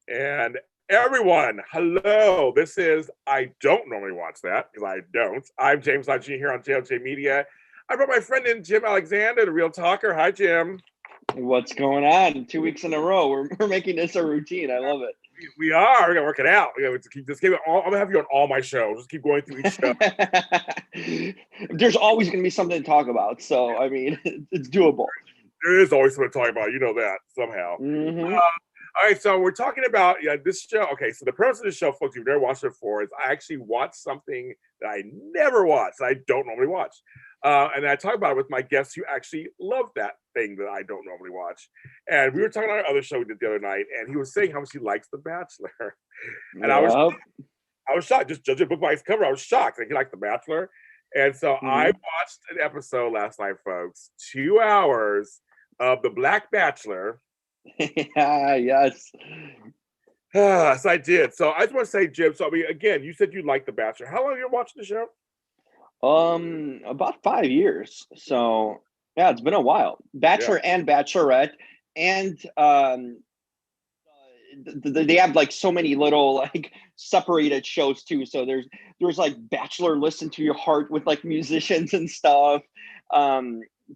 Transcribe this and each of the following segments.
And everyone, hello. This is I don't normally watch that because I don't. I'm James Lott Jr. here on JLJ Media. I brought my friend in, Jim Alexander, the Real Talker. Hi, Jim. What's going on? 2 weeks in a row. We're making this a routine. I love it. We are. We're gonna work it out. We're gonna keep just keep it all. I'm gonna have you on all my shows. Just keep going through each show. There's always going to be something to talk about. So, I mean, it's doable. There is always something to talk about. You know that somehow. Mm-hmm. All right, so we're talking about this show. Okay, so the premise of the show, folks, if you've never watched it before, is I actually watch something that I never watch, that I don't normally watch. And I talk about it with my guests who actually love that thing that I don't normally watch. And we were talking on our other show we did the other night, and he was saying how much he likes The Bachelor. And Yep. I was shocked. Just judging a book by its cover, I was shocked. Like, he liked The Bachelor. And so I Mm-hmm. watched an episode last night, folks. 2 hours of The Black Bachelor. Yeah, yes. Yes, I did. So I just want to say, Jim, so I mean, again, you said you liked The Bachelor. How long have you been watching the show? About 5 years. So, yeah, it's been a while. Yeah. Bachelor and Bachelorette. And they have like so many little like separated shows too. So there's like Bachelor Listen to Your Heart with like musicians and stuff.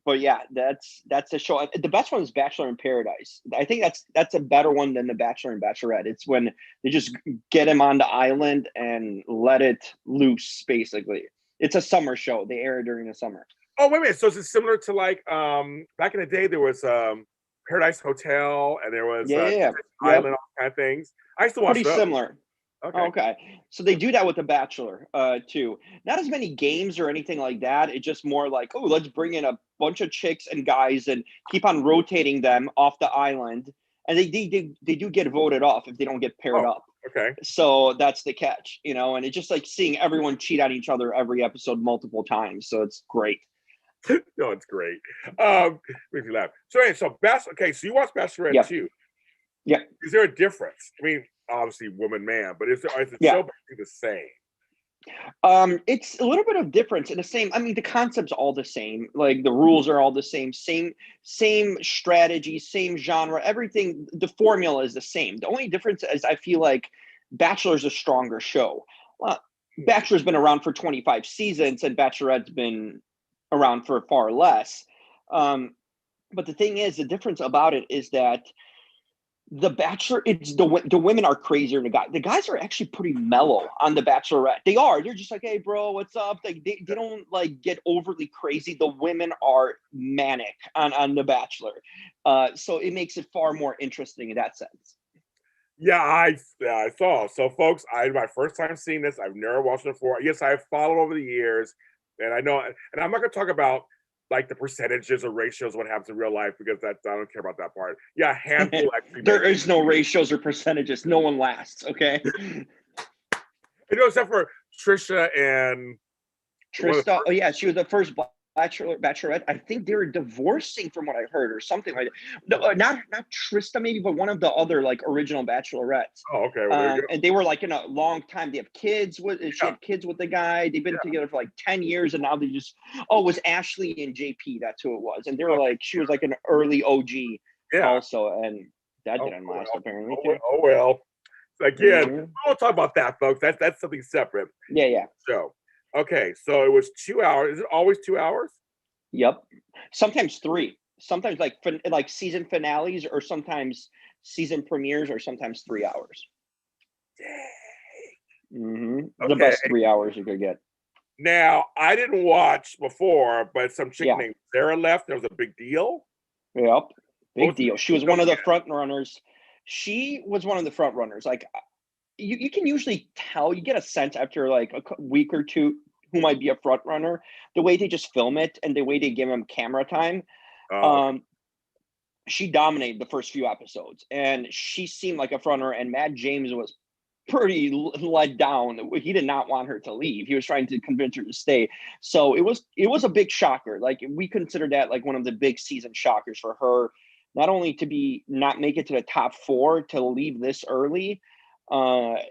But yeah, that's a show. The best one is Bachelor in Paradise. I think that's a better one than the Bachelor and Bachelorette. It's when they just get him on the island and let it loose, basically. It's a summer show. They air it during the summer. Oh, wait a minute. So is it similar to like back in the day there was Paradise Hotel and there was Yeah, yeah, yeah. Island, Yep. all kind of things. I used to watch Pretty those. similar. Okay. Okay. So they do that with The Bachelor, too. Not as many games or anything like that. It's just more like, oh, let's bring in a bunch of chicks and guys and keep on rotating them off the island. And they do get voted off if they don't get paired Oh, up. okay. So that's the catch, and it's just like seeing everyone cheat on each other every episode multiple times. So it's great. No, it's great. Makes me laugh. So anyway, okay, so you watch Bachelorette Yeah. too. Yeah. Is there a difference? I mean, obviously woman, man, but is the Yeah. show basically the same? It's a little bit of difference in the same. I mean, the concept's all the same. Like the rules are all the same strategy, same genre, everything. The formula is the same. The only difference is I feel like Bachelor's a stronger show. Well, Bachelor's been around for 25 seasons, and Bachelorette's been around for far less. But the thing is, the difference about it is that the Bachelor, it's the women are crazier than the guys. The guys are actually pretty mellow on the Bachelorette. They are. They're just like, hey, bro, what's up? They don't like get overly crazy. The women are manic on the Bachelor. So it makes it far more interesting in that sense. Yeah, I saw. So, folks, my first time seeing this. I've never watched it before. Yes, I've followed over the years, and I know. And I'm not going to talk about like the percentages or ratios, what happens in real life, because I don't care about that part. Yeah, a handful actually. There is no ratios or percentages. No one lasts. Okay. Except for Trisha and Trista. Oh yeah, she was the first Bachelorette. I think they were divorcing from what I heard, or something like that. No, not Trista, maybe, but one of the other like original Bachelorettes. Oh, okay. Well, there you go. And they were like in a long time. They have kids with. She had kids with the guy. They've been together for like 10 years, and now they just. Oh, it was Ashley and JP. That's who it was, and they were like she was like an early OG. Yeah. Also, and that didn't last apparently. Oh well. Again, Mm-hmm. we won't talk about that, folks. That's something separate. Yeah. So, okay, so it was 2 hours. Is it always 2 hours? Yep. Sometimes three. Sometimes like season finales, or sometimes season premieres, or sometimes 3 hours. Dang. Mm-hmm. Okay. The best 3 hours you could get. Now, I didn't watch before, but some chick Yeah. named Sarah left. There was a big deal. Yep. Big Most deal. She was one of the front runners. She was one of the front runners. Like you can usually tell, you get a sense after like a week or two who might be a front runner, the way they just film it and the way they give them camera time. She dominated the first few episodes, and she seemed like a front runner, and Matt James was pretty let down. He did not want her to leave. He was trying to convince her to stay. So it was a big shocker. Like we consider that like one of the big season shockers for her, not only to be not make it to the top four, to leave this early. I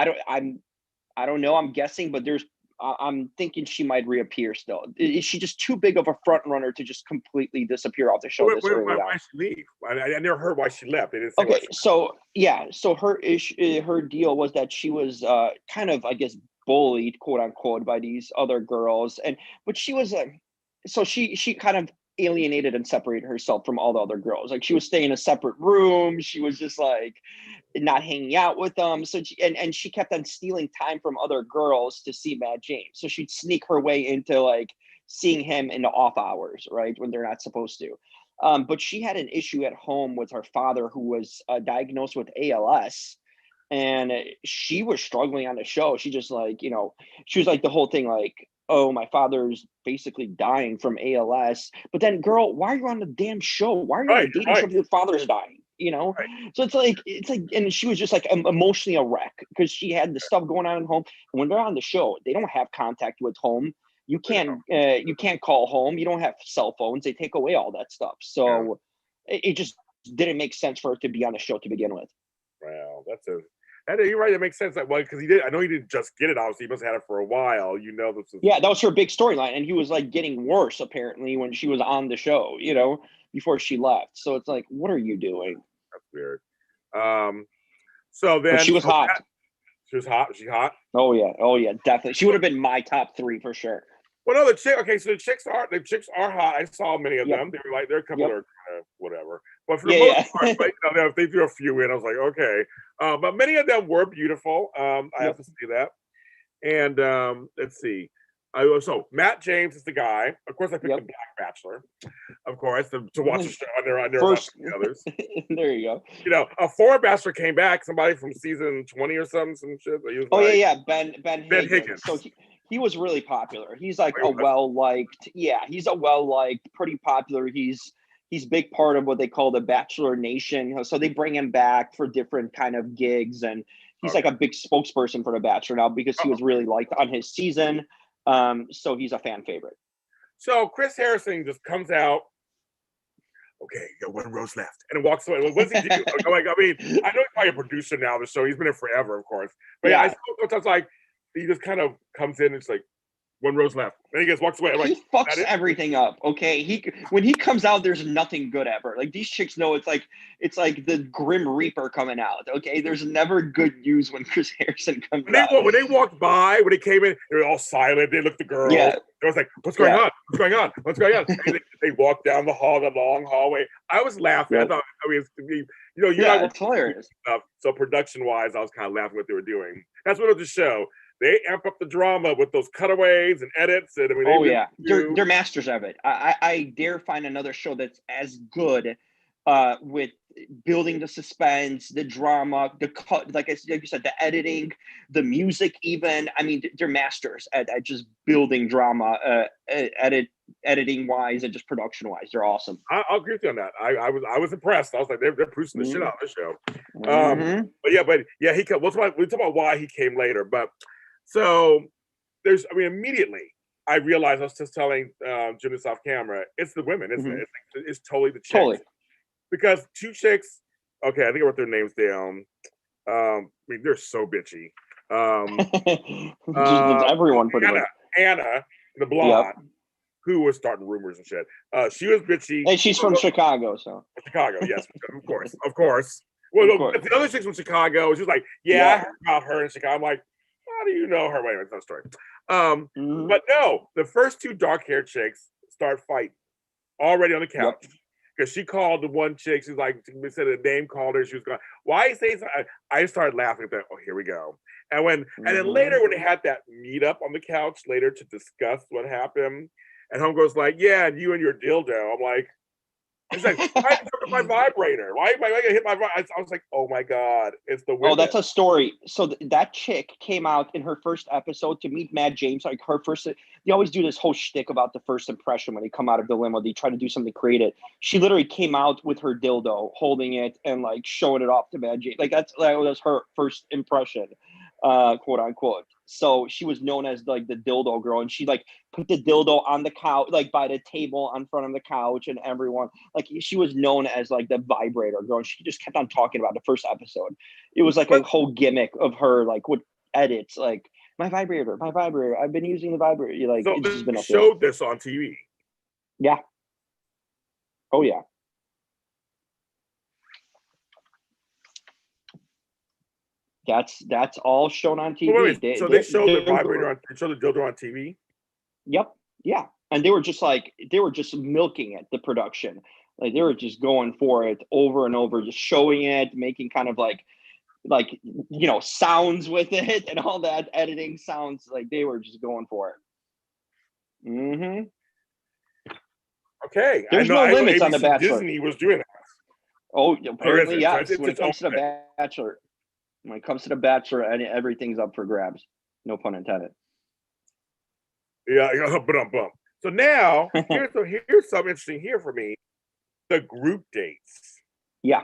don't know. I'm guessing, but there's I'm thinking she might reappear still. Is she just too big of a front runner to just completely disappear off the show this early on? Why she leave? I never heard why she left. They didn't say Okay, so yeah, so her deal was that she was kind of, I guess, bullied, quote unquote, by these other girls, but she was so she kind of alienated and separated herself from all the other girls. Like she was staying in a separate room. She was just like not hanging out with them. So she kept on stealing time from other girls to see Matt James. So she'd sneak her way into like seeing him in the off hours, right, when they're not supposed to. But she had an issue at home with her father, who was diagnosed with ALS, and she was struggling on the show. She just like, she was like the whole thing like, oh, my father's basically dying from ALS. But then, girl, why are you on the damn show? Why are you on a dating show if your father's dying? So it's like, and she was just like emotionally a wreck because she had the stuff going on at home. And when they're on the show, they don't have contact with home. You can't call home. You don't have cell phones. They take away all that stuff. So it just didn't make sense for her to be on the show to begin with. Wow, you're right. That makes sense. Well, because I know he didn't just get it. Obviously, he must have had it for a while. This is. Yeah, that was her big storyline, and he was like getting worse apparently when she was on the show. Before she left. So it's like, what are you doing? That's weird. So then but she was hot. She was hot. Was she hot? Oh yeah, definitely. She would have been my top 3 for sure. Well, no, so the chicks are hot. I saw many of them. They were like, there are a couple that are kind of whatever. But for the most part, if they threw a few in, I was like, okay. But many of them were beautiful. I have to say that. And let's see. So Matt James is the guy. Of course, I picked the Black Bachelor. Of course, to watch the show on their first others. There you go. A former Bachelor came back. Somebody from season 20 or something, some shit. Ben Higgins. So he was really popular. He's like he's a well-liked, pretty popular. He's big part of what they call the Bachelor Nation. So they bring him back for different kind of gigs, and he's like a big spokesperson for the Bachelor now because he was really liked on his season. So he's a fan favorite. So Chris Harrison just comes out. Okay, you got one rose left, and it walks away. Well, what's he do? I mean, I know he's probably a producer now of the show. He's been in forever, of course. But I sometimes like he just kind of comes in and it's like one rose left, and he just walks away. He fucks everything up. Okay, when he comes out, there's nothing good ever. Like these chicks know it's like the Grim Reaper coming out. Okay, there's never good news when Chris Harrison comes out. When they walked by, when they came in, they were all silent. They looked at the girls. Yeah. It was like, what's going on? What's going on? What's going on? And they walked down the long hallway. I was laughing. I thought, it's hilarious. So production-wise, I was kind of laughing what they were doing. That's what it was the show. They amp up the drama with those cutaways and edits. And they're masters of it. I dare find another show that's as good with building the suspense, the drama, the cut, like you said, the editing, the music. Even I mean, they're masters at just building drama, editing wise, and just production wise. They're awesome. I'll agree with you on that. I was impressed. I was like, they're producing the shit out of the show. But he came. We'll talk about why he came later, but. So immediately I realized, I was just telling Jim this off camera, it's the women, isn't it? It's totally the chicks. Totally. Because 2 chicks, okay, I think I wrote their names down. I mean, they're so bitchy. Everyone pretty much. Anna, the blonde, who was starting rumors and shit. She was bitchy. And she's from Chicago, so. Chicago, yes, of course. Well, the other chicks from Chicago, she was like, I heard about her in Chicago. I'm like, how do you know her? Wait, it's not a story. But no, the first 2 dark-haired chicks start fighting already on the couch. Because she called the one chick, she's like, we said a name, called her, she was going, why say something? I started laughing at that. Oh, here we go. And then later when they had that meet up on the couch later to discuss what happened, and homegirl's like, yeah, and you and your dildo. I'm like, it's like, why did you hit my vibrator? Why am I going to hit my vibrator? I was like, oh my God, it's the women. Oh, that's a story. So that chick came out in her first episode to meet Matt James. Like her first, they always do this whole shtick about the first impression when they come out of the limo. They try to do something creative. She literally came out with her dildo, holding it and like showing it off to Matt James. Like that was her first impression, quote unquote. So she was known as like the dildo girl, and she like put the dildo on the couch, like by the table in front of the couch, and everyone like she was known as like the vibrator girl. And she just kept on talking about the first episode. It was like a whole gimmick of her, like with edits, like My vibrator, my vibrator. I've been using the vibrator. You're like, So it's just they been up there. showed this on TV. Yeah. Oh yeah. That's all shown on But wait, TV. so they showed the They're vibrator on, they showed the dildo on TV. Yep. Yeah. And they were just milking it, the production. Like they were just going for it over and over, just showing it, making kind of like sounds with it and all that editing sounds. Like they were just going for it. Okay, There's no I know limits on The ABC Bachelor. Disney was doing that. Oh, Or is apparently it? So yes. When it it's own comes to The Bachelor, everything's up for grabs. No pun intended. Yeah, bump. So now here's something interesting here for me: the group dates. Yeah.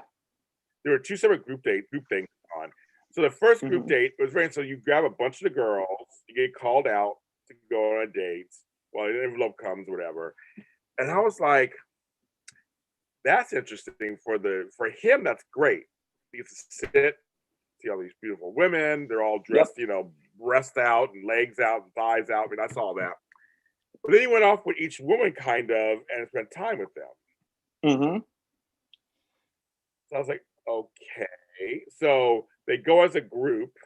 There were two separate group things on. So the first group Mhm. date was very so you grab a bunch of the girls, you get called out to go on a date. Well, an envelope comes, whatever. And I was like, that's interesting for him. That's great. He gets to sit, see all these beautiful women. They're all Yep. dressed, breast out and legs out and thighs out. I mean, I saw that. But then he went off with each woman, kind of, and spent time with them. Mm-hmm. So I was like, okay. So they go as a group.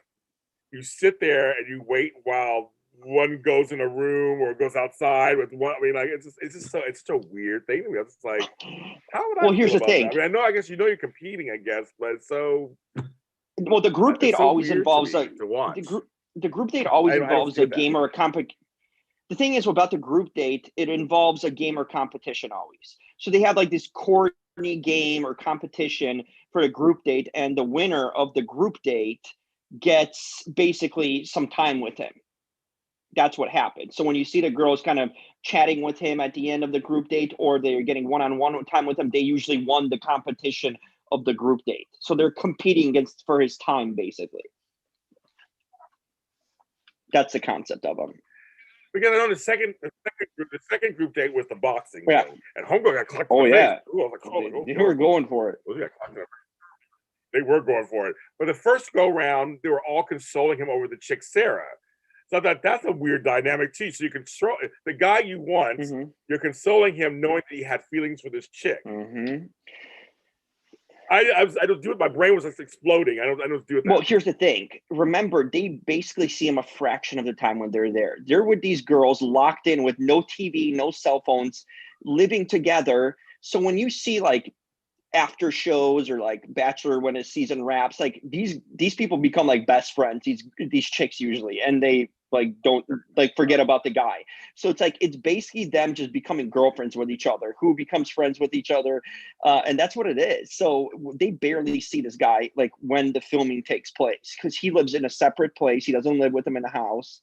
You sit there and you wait while one goes in a room or goes outside with one. I mean, like it's just so it's such a weird thing to me. I was just like, how would Well, I here's feel the about that? thing. I mean, I guess you're competing, I guess, but it's so Well, the group date it's so always weird to involves me to watch. the group date always I don't involves see a that. game or a the thing is about the group date, it involves a game or competition always. So they have like this corny game or competition for the group date, and the winner of the group date gets basically some time with him. That's what happened. So when you see the girls kind of chatting with him at the end of the group date, or they're getting one-on-one time with him, they usually won the competition of the group date. So they're competing against for his time, basically. That's the concept of them. Because I know the second group date was the boxing Yeah. thing, and Homegirl got clocked Oh in the yeah. face. Ooh, I was like, oh, They were going for it. They were going for it. But the first go round, they were all consoling him over the chick Sarah. So I thought that's a weird dynamic too. So you control the guy you want, you're consoling him knowing that he had feelings for this chick. I don't do it. My brain was just exploding. I don't do it. Well, here's the thing. Remember, they basically see him a fraction of the time when they're there. They're with these girls locked in with no TV, no cell phones, living together. So when you see like after shows or like Bachelor when a season wraps, like these people become like best friends, these chicks usually, and they like don't like forget about the guy. So it's like it's basically them just becoming girlfriends with each other, who becomes friends with each other, and that's what it is. So they barely see this guy like when the filming takes place, because he lives in a separate place. He doesn't live with them in the house.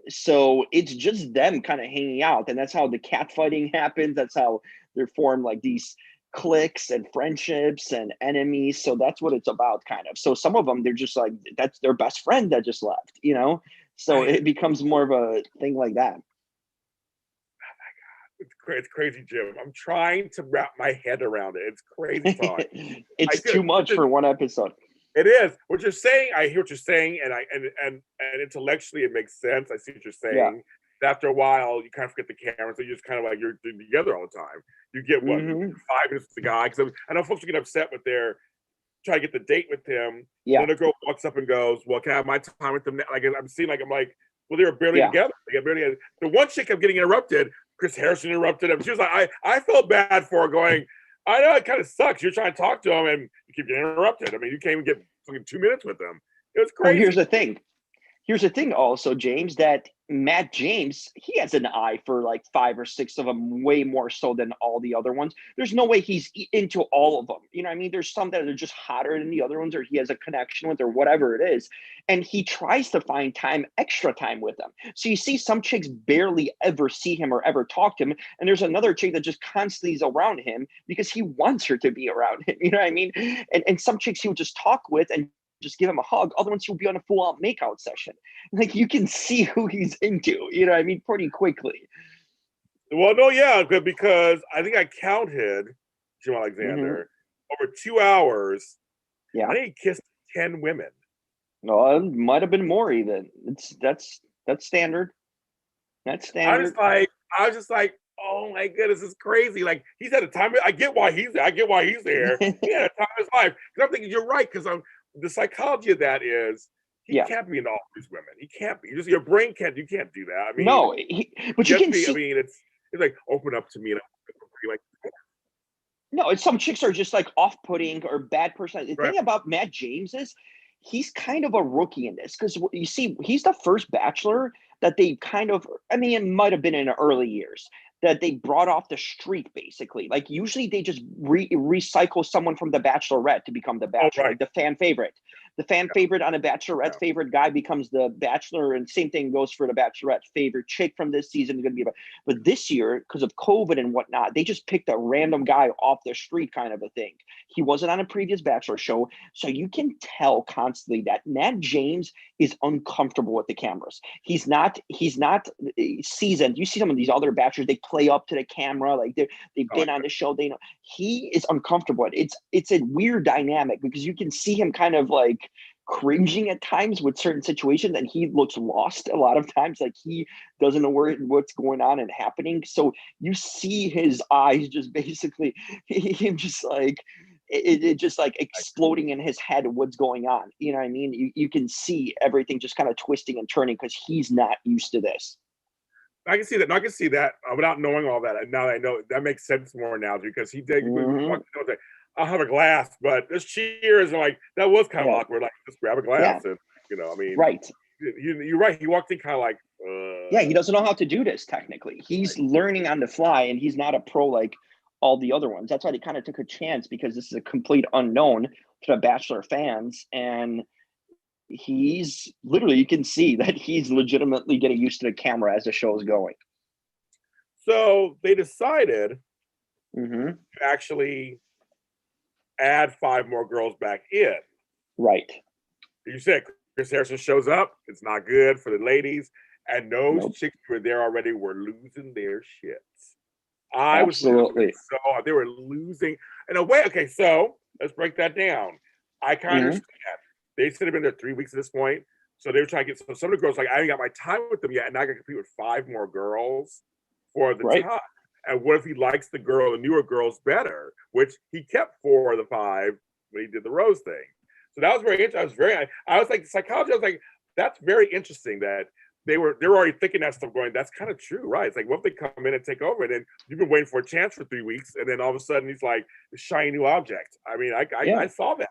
So it's just them kind of hanging out, and that's how the catfighting happens. That's how they're formed like these cliques and friendships and enemies. So that's what it's about, kind of. So some of them, they're just like, that's their best friend that just left, so it becomes more of a thing like that. It's crazy, Jim. I'm trying to wrap my head around it. It's crazy talk. It's too much for one episode. It is. What you're saying, I hear what you're saying, and intellectually it makes sense. I see what you're saying. Yeah. After a while, you kind of forget the camera, so you just kind of like you're together all the time. You get 5 minutes with the guy, because I know folks get upset with their try to get the date with him. Yeah. Then the girl walks up and goes, "Well, can I have my time with them?" Like I'm seeing, like I'm like, well, they were barely together. They barely. The one chick kept getting interrupted. Chris Harrison interrupted him. She was like, I felt bad for her, going, I know it kind of sucks. You're trying to talk to him and you keep getting interrupted. I mean, you can't even get fucking 2 minutes with them. It was crazy. Well, here's the thing also, James, that Matt James, he has an eye for like 5 or 6 of them, way more so than all the other ones. There's no way he's into all of them. You know what I mean? There's some that are just hotter than the other ones, or he has a connection with, or whatever it is. And he tries to find extra time with them. So you see some chicks barely ever see him or ever talk to him. And there's another chick that just constantly is around him because he wants her to be around him. You know what I mean? And some chicks he'll just talk with and just give him a hug. Other ones he'll be on a full-out makeout session. Like you can see who he's into, you know what I mean, pretty quickly. Well, no, yeah, because I think I counted Jim Alexander over 2 hours. Yeah, I think he kissed 10 women. No, it might have been Maury then. That's standard. That's I standard. just like, I was just like, oh my goodness, it's crazy. Like he's at a time. I get why he's there. I get why he's there. He had a time of his life. Because I'm thinking you're right. Because the psychology of that is he Yeah. can't be into all these women. He can't be. Just your brain can't. You can't do that. I mean, No, but you you have to can be. I see. mean, it's like open up to me. And I'm like, No, it's some chicks are just like off-putting or bad person. The right. thing about Matt James is he's kind of a rookie in this because you see, he's the first Bachelor that they kind of. I mean, it might have been in the early years that they brought off the street, basically. Like usually they just recycle someone from the Bachelorette to become the Oh, Bachelor, right. like the fan favorite. The fan favorite on a Bachelorette Yeah. favorite guy becomes the Bachelor, and same thing goes for the Bachelorette favorite chick from this season is going to be. But this year, because of COVID and whatnot, they just picked a random guy off the street, kind of a thing. He wasn't on a previous Bachelor show, so you can tell constantly that Matt James is uncomfortable with the cameras. He's not. He's not seasoned. You see some of these other Bachelors; they play up to the camera, like they've Oh, been on the show. They know he is uncomfortable. It's a weird dynamic because you can see him kind of like cringing at times with certain situations, and he looks lost a lot of times, like he doesn't know what's going on and happening. So you see his eyes just basically him just like it just like exploding in his head what's going on. You know what I mean? You can see everything just kind of twisting and turning because he's not used to this. I can see that. No, I can see that without knowing all that. And now that I know that makes sense more now because he did. Mm-hmm. I'll have a glass, but this cheers and like that was kind of Yeah. awkward. Like just grab a Yeah. glass and I mean, Right. you're right. He walked in kind of like, Yeah, he doesn't know how to do this technically. He's right. learning on the fly and he's not a pro like all the other ones. That's why they kind of took a chance because this is a complete unknown to the Bachelor fans. And he's literally, you can see that he's legitimately getting used to the camera as the show is going. So they decided Mm-hmm. to actually add 5 more girls back in. Right. You said Chris Harrison shows up. It's not good for the ladies, and those Nope. chicks who were there already were losing their shits. I was losing Absolutely. so they were losing in a way. Okay, so let's break that down. I kind of Mm-hmm. understand. They should have been there 3 weeks at this point. So they were trying to get some of the girls like I haven't got my time with them yet, and I got to compete with 5 more girls for the Right. time. And what if he likes the newer girls better, which he kept 4 of the 5 when he did the Rose thing. So that was very interesting. I was like psychology. I was like, that's very interesting that they're already thinking that stuff going, that's kind of true, right? It's like, what if they come in and take over and then you've been waiting for a chance for 3 weeks and then all of a sudden he's like the shiny new object. I mean, Yeah. I saw that.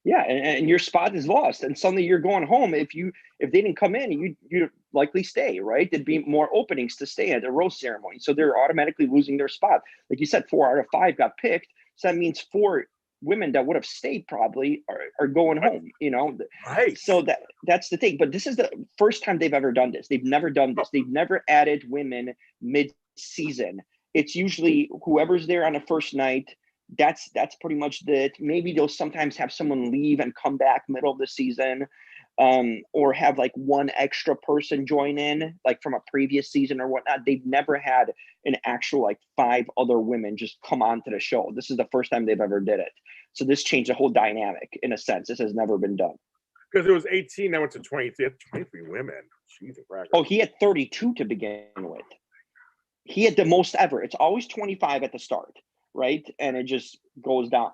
Yeah, and your spot is lost, and suddenly you're going home. If they didn't come in, you likely stay, right? There'd be more openings to stay at the rose ceremony, so they're automatically losing their spot. Like you said, 4 out of 5 got picked, so that means 4 women that would have stayed probably are going home. You know, Right. so that's the thing. But this is the first time they've ever done this. They've never done this. They've never added women mid-season. It's usually whoever's there on the first night. That's pretty much it. Maybe they'll sometimes have someone leave and come back middle of the season, or have like one extra person join in, like from a previous season or whatnot. They've never had an actual like 5 other women just come onto the show. This is the first time they've ever did it. So this changed the whole dynamic in a sense. This has never been done. Because it was 18, I went to 23. 23 women. Jesus, Oh, he had 32 to begin with. He had the most ever. It's always 25 at the start, right? And it just goes down.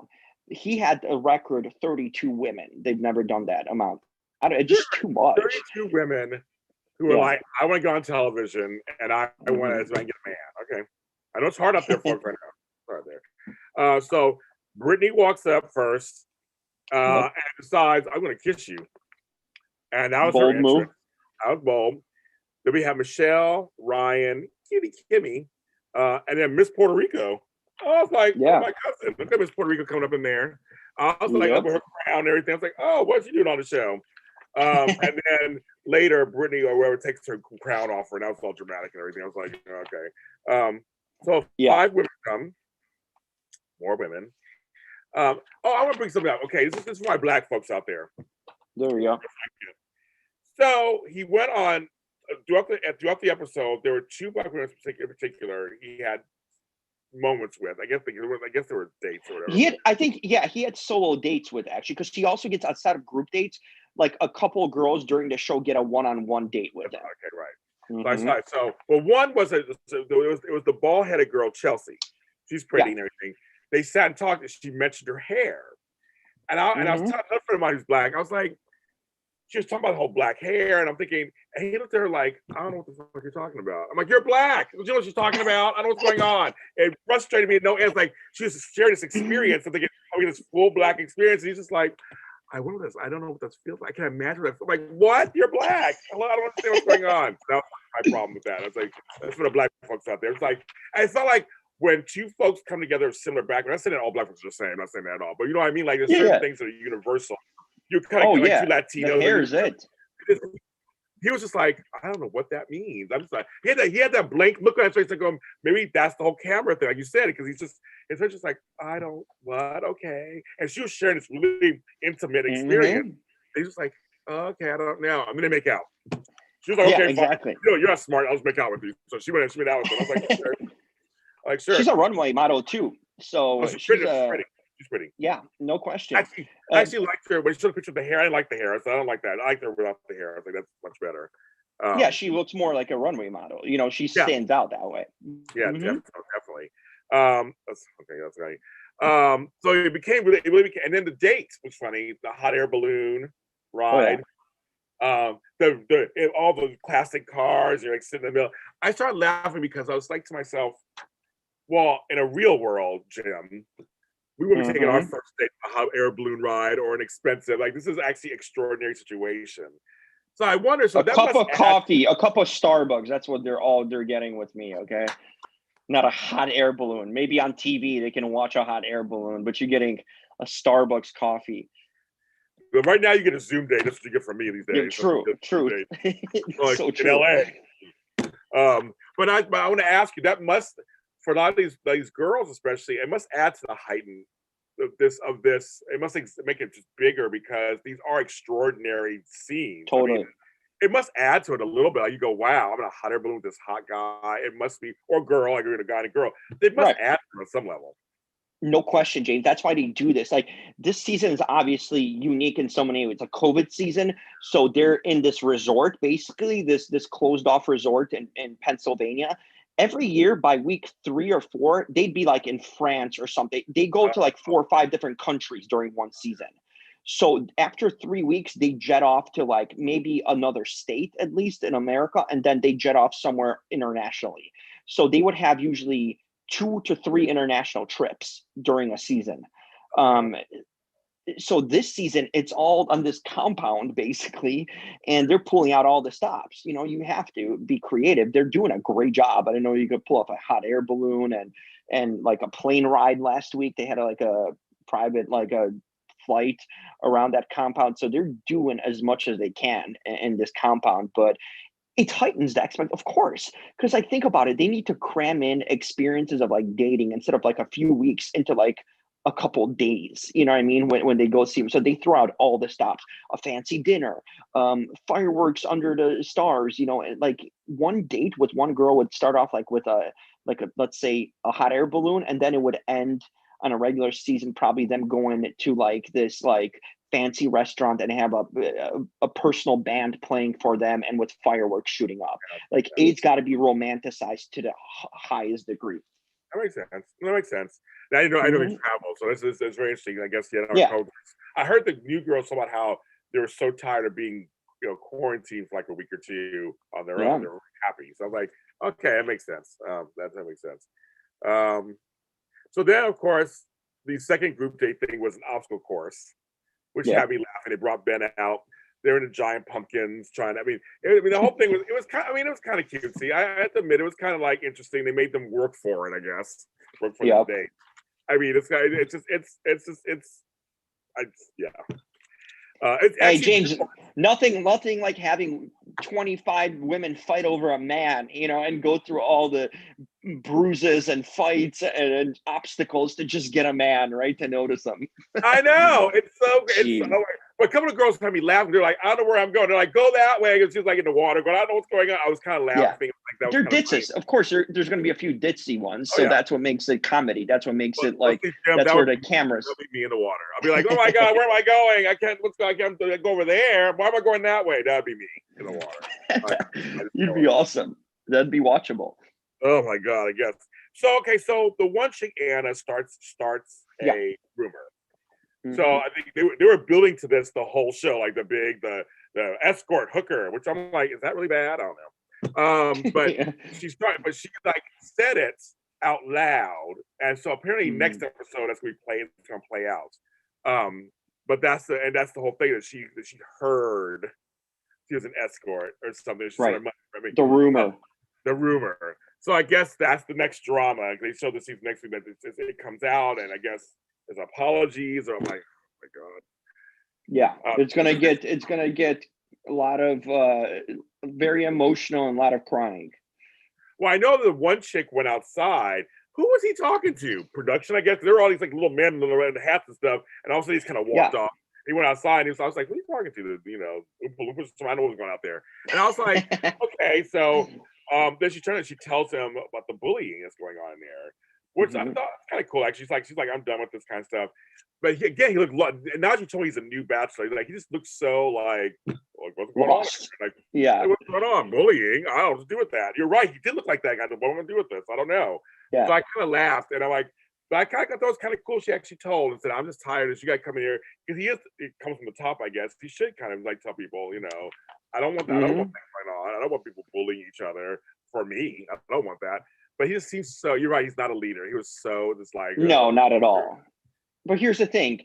He had a record of 32 women. They've never done that amount. It's just too much. 32 women who were like, I want to go on television and I want to get a man. Okay. I know it's hard up there, folks, right now. Right there. So Brittany walks up first and decides, I'm going to kiss you. And that was Bold her entrance. move. That was bold. Then we have Michelle, Ryan, Kitty Kimmy, and then Miss Puerto Rico. I was like, oh, my cousin. Look at Miss Puerto Rico coming up in there. I was like, up with her crown and everything. I was like, oh, what's she doing on the show? And then later, Brittany or whoever takes her crown off her, and that was all dramatic and everything. I was like, okay. So 5 women come, more women. I want to bring something up. Okay, this is for my black folks out there. There we go. So he went on throughout the episode. There were 2 black women in particular. He had moments with. I guess there were dates or whatever. He had solo dates with, actually, because he also gets, outside of group dates, like a couple of girls during the show get a one-on-one date with him. Okay, right. Mm-hmm. One was it was the bald-headed girl, Chelsea. She's pretty and everything. They sat and talked, and she mentioned her hair. And I was telling a friend of mine who's black, I was like, she was talking about the whole black hair, and I'm thinking, and he looked at her like, I don't know what the fuck you're talking about. I'm like, you're black. You know what she's talking about? I don't know what's going on. It frustrated me. No, it's like she was sharing this experience, and thinking, this full black experience, and he's just like, I wonder this. I don't know what this feels like. I can imagine that. I'm like, what? You're black. I don't understand what's going on. So that was my problem with that. I was like, that's for the black folks out there. It's like, I felt like when two folks come together of similar background, I'm not saying that all black folks are the same. I'm not saying that at all. But you know what I mean? Like, there's certain things that are universal. You kind of like two Latinos. The hair is it. He was just like, I don't know what that means. I'm just like, he had that blank look on his face, like, maybe that's the whole camera thing, like you said, because it's just like, I don't, what, okay. And she was sharing this really intimate experience. He's just like, okay, I don't know. I'm gonna make out. She was like, okay, exactly. Fine. You're not smart. I'll just make out with you. So she went out with him. I was like, sure. Like, sure. She's a runway model too. So she's pretty. She's pretty. Yeah, no question. I actually liked her when she showed a picture of the hair. I didn't like the hair. I don't like that. I like her without the hair. I think that's much better. She looks more like a runway model. You know, she stands out that way. Yeah, definitely. That's right. So it really became, and then the date was funny. The hot air balloon ride. All the classic cars. You're like sitting in the middle. I started laughing because I was like to myself, well, in a real world, Jim, we wouldn't be taking our first date a hot air balloon ride or an expensive, like, this is actually extraordinary situation. So I wonder, a cup of coffee, a cup of Starbucks, that's what they're getting with me, okay? Not a hot air balloon. Maybe on TV they can watch a hot air balloon, but you're getting a Starbucks coffee. But right now you get a Zoom date. That's what you get from me these days. Yeah, true. Like, so true. In LA. But I want to ask you, that must, for a lot of these girls especially, it must add to the heighten of this. It must make it just bigger because these are extraordinary scenes. Totally. I mean, it must add to it a little bit. Like, you go, wow, I'm in a hot air balloon with this hot guy. It must be, or girl, like you're in a guy and a girl. It must add to it on some level. No question, James. That's why they do this. Like, this season is obviously unique in so many ways. It's a COVID season, so they're in this resort, basically this closed off resort in Pennsylvania. Every year by week 3 or 4, they'd be like in France or something. They go to like 4 or 5 different countries during one season. So after 3 weeks, they jet off to like maybe another state, at least in America, and then they jet off somewhere internationally. So they would have usually 2 to 3 international trips during a season. So this season, it's all on this compound, basically, and they're pulling out all the stops. You know, you have to be creative. They're doing a great job. I didn't know you could pull off a hot air balloon and like a plane ride last week. They had like a private, like a flight around that compound. So they're doing as much as they can in this compound, but it heightens the expect, of course, because I think about it, they need to cram in experiences of like dating instead of like a few weeks into like a couple days, you know what I mean? When they go see them. So they throw out all the stops, a fancy dinner, fireworks under the stars, you know, and like one date with one girl would start off like with a let's say a hot air balloon, and then it would end on a regular season, probably them going to like this like fancy restaurant and have a personal band playing for them and with fireworks shooting up. Like, it's got to be romanticized to the highest degree. That makes sense. Now, I know they travel, so it's very interesting. I guess I heard the new girls talk about how they were so tired of being, you know, quarantined for like a week or two on their own. They were happy. So I'm like, okay, that makes sense. That makes sense. So then, of course, the second group date thing was an obstacle course, which had me laughing. They brought Ben out. They're in the giant pumpkins trying to, the whole thing was kind of cutesy. I have to admit, it was kind of like interesting. They made them work for it, I guess. Work for the date. Hey, James, nothing like having 25 women fight over a man, you know, and go through all the bruises and fights and obstacles to just get a man, right, to notice them. I know. It's so But a couple of girls had me laughing. They're like, I don't know where I'm going. They're like, go that way. It's just like in the water. Going, I don't know what's going on. I was kind of Yeah. laughing. Like that was They're kind of funny. ditzy. Of course, there's going to be a few ditzy ones. Oh, So yeah. that's what makes it comedy. That's what makes it like, Jim, that's that where would the cameras. That'll be me in the water. I'll be like, oh my God, where am I going? I can't go over there. Why am I going that way? That'd be me in the water. You'd be awesome. That'd be watchable. Oh my God, I guess. So okay, so the one chick Anna starts a rumor. Mm-hmm. So I think they were building to this the whole show, like the escort hooker, which I'm like, is that really bad? I don't know. But Yeah. she like said it out loud, and so apparently next episode that's gonna play out. But that's the whole thing that she heard she was an escort or something. Right. The rumor. The rumor. So I guess that's the next drama. They show the season next week that it comes out, and I guess there's apologies. Or I'm like, oh my God. Yeah, it's gonna get a lot of very emotional and a lot of crying. Well, I know the one chick went outside. Who was he talking to? Production, I guess. There were all these like little men in the hats and stuff, and all of a sudden he's kind of walked off. He went outside, and I was like, "Who are you talking to?" You know, I know what was going out there, and I was like, "Okay." So then she tells him about the bullying that's going on there, which I thought was kind of cool. Actually, she's like, "I'm done with this kind of stuff." But he looked. And now she told me he's a new bachelor. He just looks so like what's going on? Like, what's going on? Bullying? I don't know what to do with that. You're right. He did look like that guy. What am I going to do with this? I don't know. Yeah. So I kind of laughed, and I'm like, but I kind of thought it was kind of cool. She actually told and said, "I'm just tired. You got to come in here because it comes from the top. I guess he should kind of like tell people, you know, I don't want that. I don't want that going on. I don't want people bullying each other for me. I don't want that." But he just seems so. You're right. He's not a leader. He was so just like no, not at all. But here's the thing.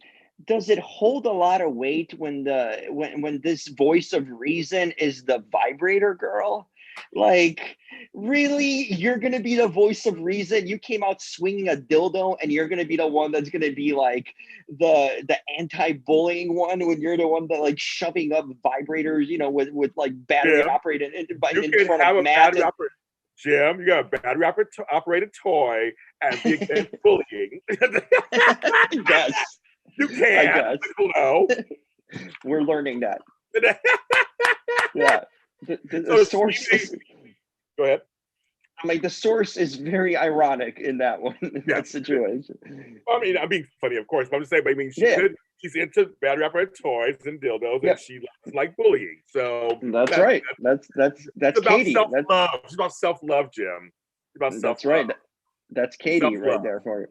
Does it hold a lot of weight when this voice of reason is the vibrator girl? Like, really? You're going to be the voice of reason? You came out swinging a dildo and you're going to be the one that's going to be like the anti-bullying one when you're the one that like shoving up vibrators, you know, with like battery operated in front of Matt. Jim, you got a battery operated toy and be against bullying. Yes. You can. I guess. Hello. We're learning that. Yeah. The source is, go ahead. I'm like, the source is very ironic in that one, that situation. I mean, I'm being funny, of course, but I'm just saying, I mean, she's into battery operated toys and dildos, and she like bullying. So that's right. That's Katie. Self-love. She's about self-love, Jim. That's right. That's Katie self-love. Right there for you.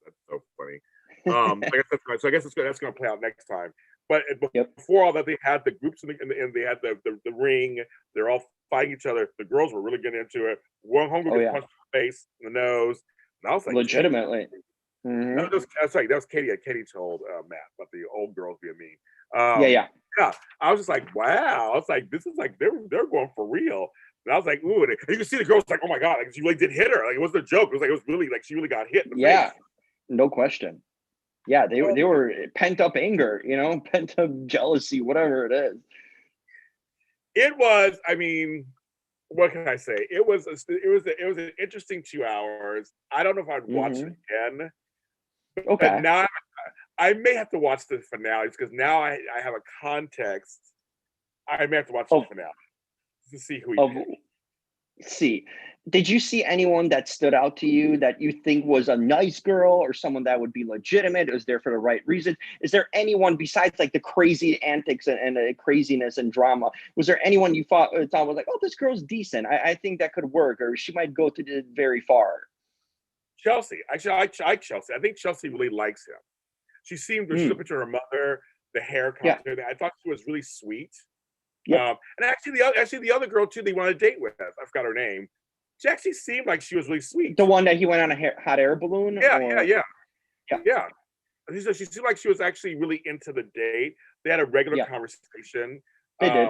That's so funny. So I guess that's going to play out next time. But before all that, they had the groups and they had the ring. They're all fighting each other. The girls were really getting into it. One homegirl gets punched in the face, in the nose. And I was like, legitimately. That's right. That was Katie. Katie told Matt about the old girls being mean. Yeah. I was just like, wow. I was like, this is like they're going for real. And I was like, ooh, and you can see the girls like, oh my God, like she really did hit her. Like it wasn't a joke. It was really like she really got hit in the face. No question. Yeah, they were pent up anger, you know, pent up jealousy, whatever it is. It was, I mean, what can I say? It was an interesting 2 hours. I don't know if I'd watch it again. But now I may have to watch the finales because now I have a context. I may have to watch the finale to see who he did you see anyone that stood out to you that you think was a nice girl or someone that would be legitimate, was there for the right reason? Is there anyone besides like the crazy antics and the craziness and drama? Was there anyone you thought was like, oh, this girl's decent, I think that could work, or she might go to the very far? Chelsea. Actually, I like Chelsea. I think Chelsea really likes him. She seemed, she's a picture of her mother, the hair contour. I thought she was really sweet. And actually the other girl too, they wanted to date with. I forgot her name. She actually seemed like she was really sweet. The one that he went on a hot air balloon? Yeah. She seemed like she was actually really into the date. They had a regular conversation. They did.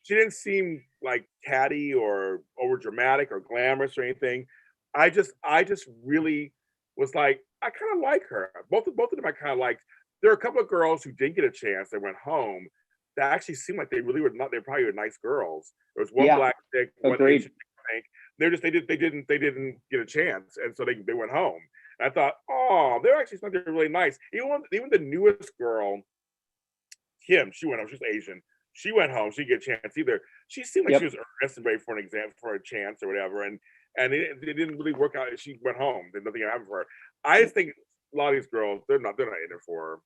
She didn't seem like catty or over dramatic or glamorous or anything. I just really was like, I kind of like her. Both of them I kind of liked. There are a couple of girls who didn't get a chance. They went home. That actually seemed like they really were not. They probably were nice girls. There was one black chick, one Asian chick, I think. They didn't get a chance, and so they went home. And I thought, oh, they're actually something really nice. Even the newest girl, Kim, she went home. She's Asian. She went home. She didn't get a chance either. She seemed like she was earnest and ready for an exam, for a chance or whatever. And it didn't really work out. She went home. There's nothing happened for her. I just think a lot of these girls, they're not in it for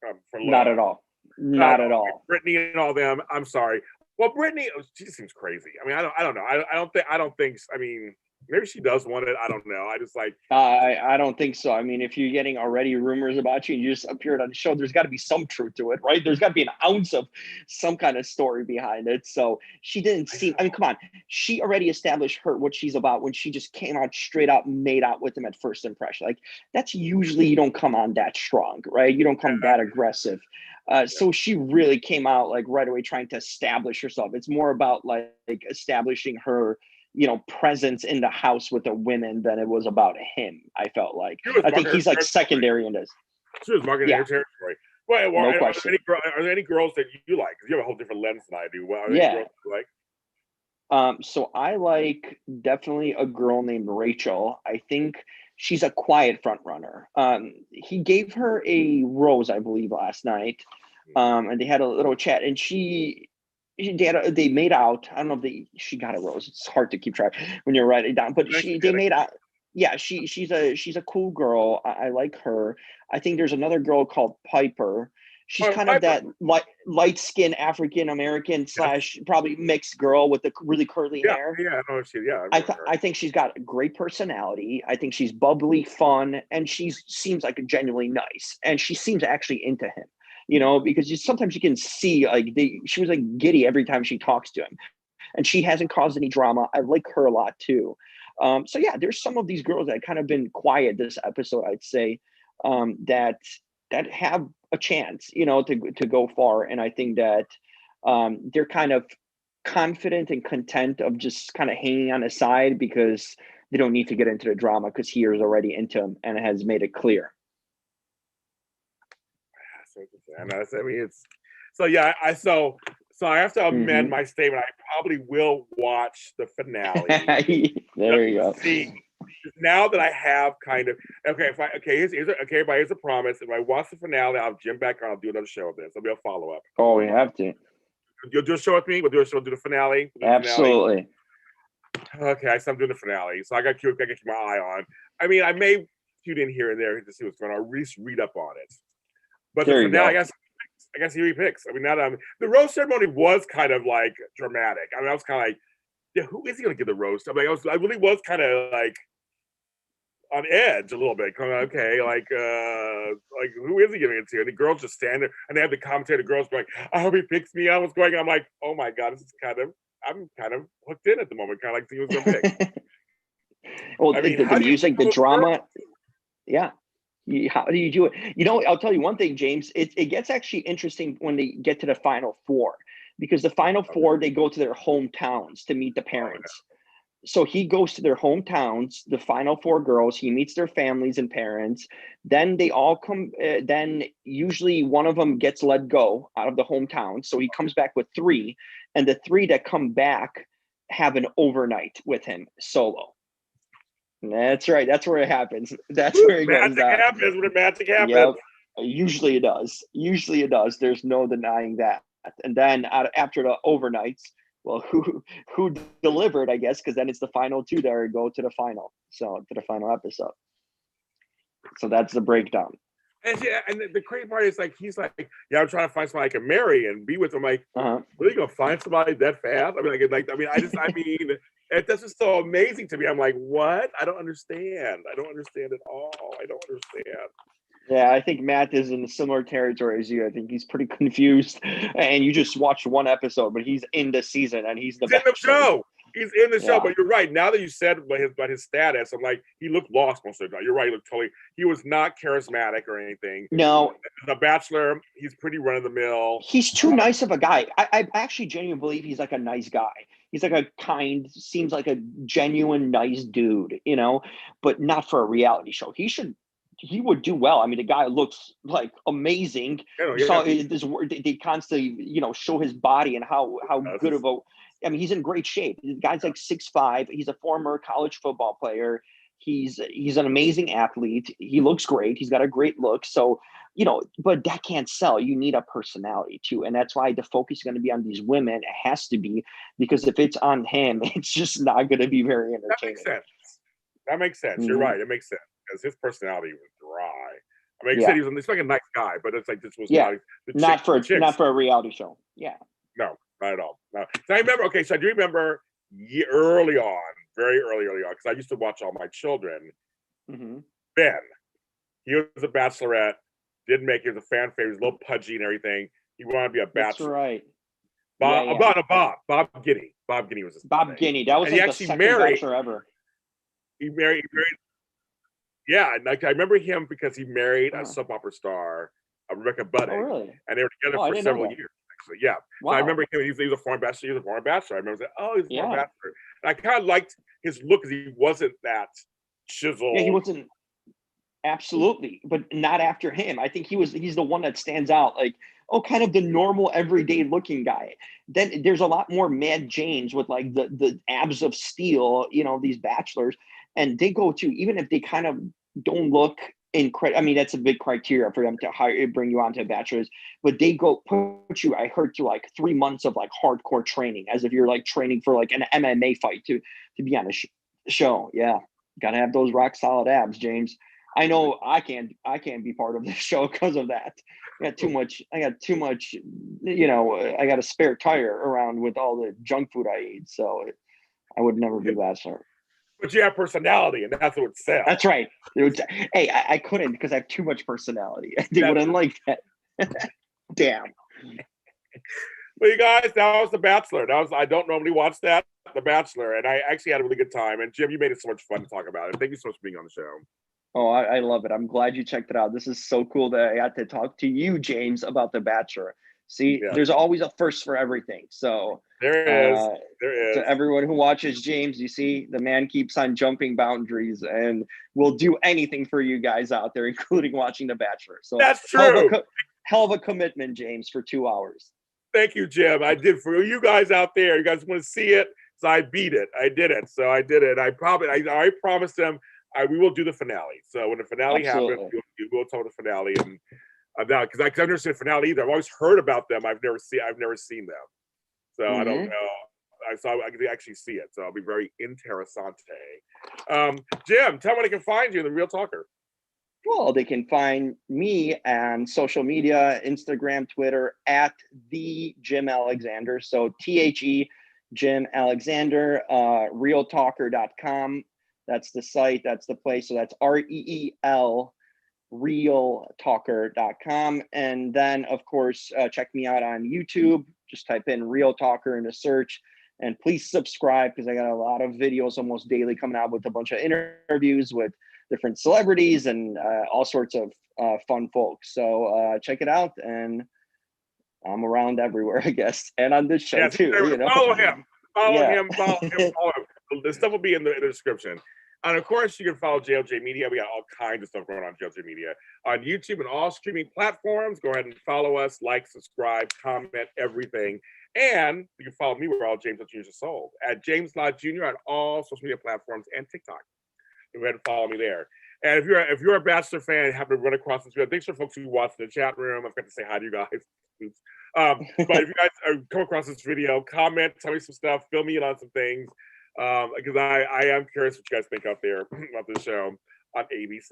love. Not at all. Not at all. Brittany and all them. I'm sorry. Well, Brittany, she just seems crazy. I mean, I don't know. I don't think. I mean, maybe she does want it. I don't know. I just like. I don't think so. I mean, if you're getting already rumors about you and you just appeared on the show, there's got to be some truth to it, right? There's got to be an ounce of some kind of story behind it. So she didn't seem. I mean, come on. She already established what she's about when she just came out straight up and made out with him at first impression. Like that's usually you don't come on that strong, right? You don't come that aggressive. So she really came out like right away trying to establish herself. It's more about like establishing her, presence in the house with the women than it was about him. I felt like. I think he's like secondary in this. She was marketing her territory. Well, no question. Are there any girls that you like? Because you have a whole different lens than I do. Are there any girls you like? So I like definitely a girl named Rachel. I think she's a quiet front runner. He gave her a rose, I believe, last night, and they had a little chat. And they made out. I don't know if she got a rose. It's hard to keep track when you're writing it down, but they made out. Yeah, she's a cool girl. I like her. I think there's another girl called Piper. She's kind of that light skinned African American / probably mixed girl with the really curly hair. Yeah, I know she. Yeah, I think she's got a great personality. I think she's bubbly, fun, and she seems like genuinely nice. And she seems actually into him, because sometimes you can see like she was like giddy every time she talks to him, and she hasn't caused any drama. I like her a lot too. So yeah, there's some of these girls that kind of been quiet this episode, I'd say, that have a chance, to go far. And I think that they're kind of confident and content of just kind of hanging on the side because they don't need to get into the drama because he is already into him and has made it clear. I mean, it's so yeah. So I have to amend my statement. I probably will watch the finale. There you go. See, now that I have kind of here's a promise. If I watch the finale, I'll have Jim back on. I'll do another show of this. I'll be a follow up. Oh, we have to. You'll do a show with me. We'll do the finale. Absolutely. Finale. Okay, so I'm doing the finale. So I got to keep my eye on. I mean, I may tune in here and there to see what's going on, or at least read up on it. But the finale, I guess he repicks. I mean, now that the rose ceremony was kind of like dramatic. I mean, I was kind of like, yeah, who is he going to give the rose? I mean, I really was kind of like on edge a little bit. Okay, like who is he giving it to? And the girls just stand there, and they have the commentator girls going, "I hope he picks me." I was going, I'm like, oh my god, I'm kind of hooked in at the moment, kind of like he was going to pick. Well, the music, the drama, yeah. How do you do it? I'll tell you one thing, James. It gets actually interesting when they get to the final four, because the final four, they go to their hometowns to meet the parents. So he goes to their hometowns, the final four girls. He meets their families and parents. Then they all come. Then usually one of them gets let go out of the hometown. So he comes back with three, and the three that come back have an overnight with him solo. That's right. That's where it happens. That's where it goes down. Happens when magic happens. Yep. Usually it does. There's no denying that. And then after the overnights, well, who delivered, I guess, because then it's the final two that go to the final. So to the final episode. So that's the breakdown. And the crazy part is like he's like, yeah, I'm trying to find somebody I can marry and be with. I'm like, really gonna find somebody that fast? I mean, that's just so amazing to me. I'm like, what? I don't understand. I don't understand at all. I don't understand. Yeah, I think Matt is in a similar territory as you. I think he's pretty confused. And you just watched one episode, but he's in the season and he's in the show. He's in the show, but you're right. Now that you said about his status, I'm like, he looked lost most of the time. You're right. He was not charismatic or anything. No. The Bachelor, he's pretty run of the mill. He's too nice of a guy. I actually genuinely believe he's like a nice guy. He's like a kind, seems like a genuine, nice dude, but not for a reality show. He would do well. I mean, the guy looks like amazing. They constantly, show his body and how good of a. I mean, he's in great shape. The guy's like 6'5". He's a former college football player. He's an amazing athlete. He looks great. He's got a great look. So, but that can't sell. You need a personality too. And that's why the focus is going to be on these women. It has to be, because if it's on him, it's just not going to be very entertaining. That makes sense. That makes sense. Mm-hmm. You're right. It makes sense because his personality was dry. I mean, he said he's like a nice guy, but it's like this was not for a reality show. Yeah. No, not at all. No. So I remember. Okay, so I do remember early on, very early on, because I used to watch all my children. Mm-hmm. Ben, he was a bachelorette. Didn't make it. He was a fan favorite. He was a little pudgy and everything. He wanted to be a bachelor. That's right. Bob Guinea. Bob Guinea was his Bob name. Guinea. That was and like the second bachelor ever. He married. Yeah, and like I remember him because he married a soap opera star, Rebecca Budig. Oh, really? And they were together for several years. Actually, yeah. Wow. So I remember him. He was a foreign bachelor. He was a foreign bachelor. I remember saying, "Oh, he's a foreign bachelor." And I kind of liked his look because he wasn't that chiseled. Yeah, he wasn't. Absolutely, but not after him. I think he's the one that stands out. Like, kind of the normal, everyday looking guy. Then there's a lot more Mad Janes with like the abs of steel. These bachelors, and they go to, even if they kind of don't look incredible. I mean, that's a big criteria for them to bring you onto a bachelor's. But they put you, I heard, to like 3 months of like hardcore training, as if you're like training for like an MMA fight to be on a show. Yeah, gotta have those rock solid abs, James. I know I can't be part of this show because of that. I got too much, I got a spare tire around with all the junk food I eat. So I would never be bachelor. But you have personality, and that's what sells. That's right. Hey, I couldn't, because I have too much personality. They wouldn't like that. Damn. Well, you guys, that was The Bachelor. I don't normally watch that, The Bachelor, and I actually had a really good time. And Jim, you made it so much fun to talk about it. Thank you so much for being on the show. Oh, I love it. I'm glad you checked it out. This is so cool that I got to talk to you, James, about The Bachelor. See, there's always a first for everything. So there is. To everyone who watches James, you see, the man keeps on jumping boundaries and will do anything for you guys out there, including watching The Bachelor. So that's true. Hell of a commitment, James, for 2 hours. Thank you, Jim. I did for you guys out there. You guys want to see it, so I beat it. I did it. So I did it. I promised them. We will do the finale. So when the finale happens, we will tell the finale, and because I've never seen the finale either. I've always heard about them. I've never seen them. So I don't know. So I can actually see it. So I'll be very interessante. Jim, tell me where they can find you, the Real Talker. Well, they can find me on social media, Instagram, Twitter, at the Jim Alexander. So THE Jim Alexander, realtalker.com. That's the site, that's the place. So that's REEL, realtalker.com. And then, of course, check me out on YouTube. Just type in Real Talker in the search. And please subscribe, because I got a lot of videos almost daily coming out with a bunch of interviews with different celebrities and all sorts of fun folks. So check it out. And I'm around everywhere, I guess. And on this show, too. Follow him. Follow him. The stuff will be in the description. And of course, you can follow JLJ Media. We got all kinds of stuff going on JLJ Media on YouTube and all streaming platforms. Go ahead and follow us, like, subscribe, comment, everything. And you can follow me where all James Lott Jr. is sold at James Lott Jr. on all social media platforms and TikTok. Go ahead and follow me there. And if you're a Bachelor fan and happen to run across this video, thanks for folks who watch in the chat room. I've got to say hi to you guys. But if you guys come across this video, comment, tell me some stuff, fill me in on some things. Because I am curious what you guys think out there about this show on ABC.